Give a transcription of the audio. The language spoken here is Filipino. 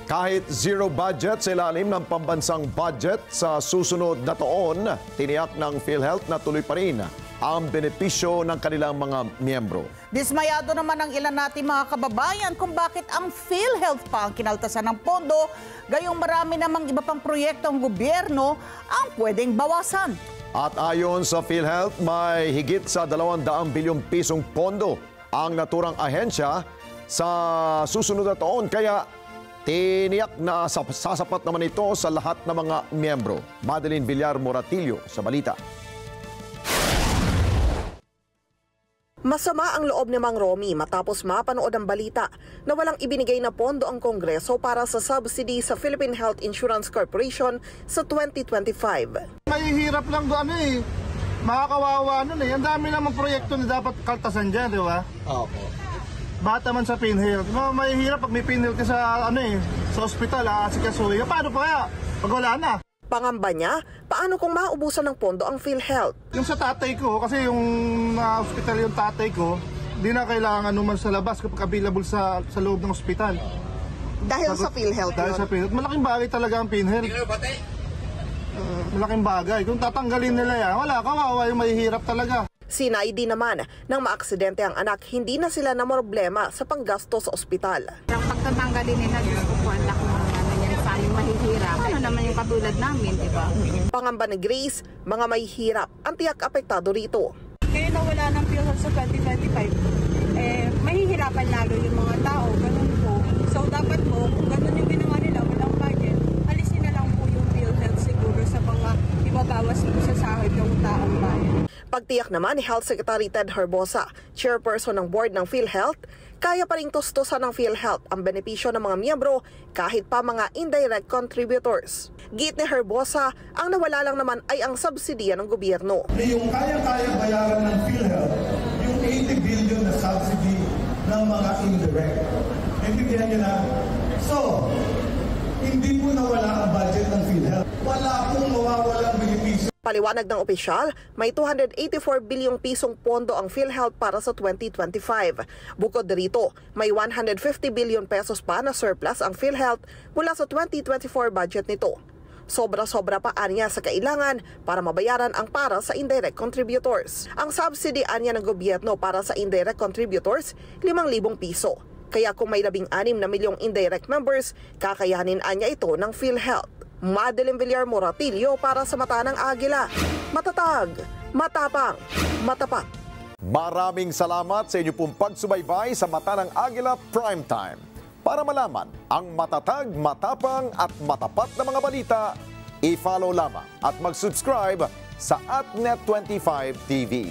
Kahit zero budget sa ilalim ng pambansang budget sa susunod na taon, tiniyak ng PhilHealth na tuloy pa rin ang benepisyo ng kanilang mga miyembro. Dismayado naman ang ilan natin mga kababayan kung bakit ang PhilHealth pa ang kinaltasan ng pondo, gayong marami namang iba pang proyekto ang gobyerno ang pwedeng bawasan. At ayon sa PhilHealth, may higit sa 200 bilyong pisong pondo ang naturang ahensya sa susunod na taon, kaya tiniyak na sasapat naman ito sa lahat ng mga miyembro. Madeline Villar Moratillo sa balita. Masama ang loob ni Mang Romy matapos mapanood ang balita na walang ibinigay na pondo ang Kongreso para sa subsidy sa Philippine Health Insurance Corporation sa 2025. Mahihirap lang doon makakawawa nun Ang dami namang proyekto na dapat kaltasan dyan, di ba? Opo. Bata man sa PhilHealth. Mahihirap pag may PhilHealth ka sa sa ospital, asikasuhin. Paano pa kaya? Pag wala na. Pangamba niya, paano kung maubusan ng pondo ang PhilHealth? Yung sa tatay ko, kasi yung hospital yung tatay ko, di na kailangan naman sa labas kapag available sa loob ng ospital. Dahil sa PhilHealth Dahil sa PhilHealth. Malaking bagay talaga ang PhilHealth. Malaking bagay. Kung tatanggalin nila yan, wala, kawawa yung mahihirap talaga. Sinay din naman nang maaksidente ang anak, hindi na sila na problema sa panggasto sa ospital. Ang pagtatanggalin nila, gusto ko anak mo yan sa aming mahihirap. Ano naman yung katulad namin, di ba? Pangamba ni Grace, mga mahihirap ang tiyak apektado rito. Ngayon na wala ng PhilHealth sa 2025, mahihirapan lalo yung mga tao, ganun po. So dapat po, kung ganun yung ginawa nila, walang budget, alisin na lang po yung PhilHealth siguro sa mga ibabawas po sa sahod ng taong bayan. Pagtiyak naman ni Health Secretary Ted Herbosa, chairperson ng board ng PhilHealth, kaya pa rin tustusan ng PhilHealth ang benepisyo ng mga miyembro kahit pa mga indirect contributors. Git ni Herbosa, ang nawala lang naman ay ang subsidiya ng gobyerno. Yung kaya-kaya bayaran ng PhilHealth, yung 80 billion na subsidy ng mga indirect. Naintindihan niyo na? So, hindi po nawala ang budget ng PhilHealth. Wala pong mawawalang benepisyo. Paliwanag ng opisyal, may 284 bilyong pisong pondo ang PhilHealth para sa 2025. Bukod dito, may 150 billion pesos pa na surplus ang PhilHealth mula sa 2024 budget nito. Sobra-sobra pa anya sa kailangan para mabayaran ang para sa indirect contributors. Ang subsidy anya ng gobyerno para sa indirect contributors, 5,000 piso. Kaya kung may 16 na milyong indirect members, kakayanin anya ito ng PhilHealth. Madeline Villar Moratillo para sa Mata ng Agila. Matatag, matapang, matapat. Maraming salamat sa inyo pong pagsubaybay sa Mata ng Agila Primetime. Para malaman ang matatag, matapang at matapat na mga balita, i-follow lamang at mag-subscribe sa @Net25 TV.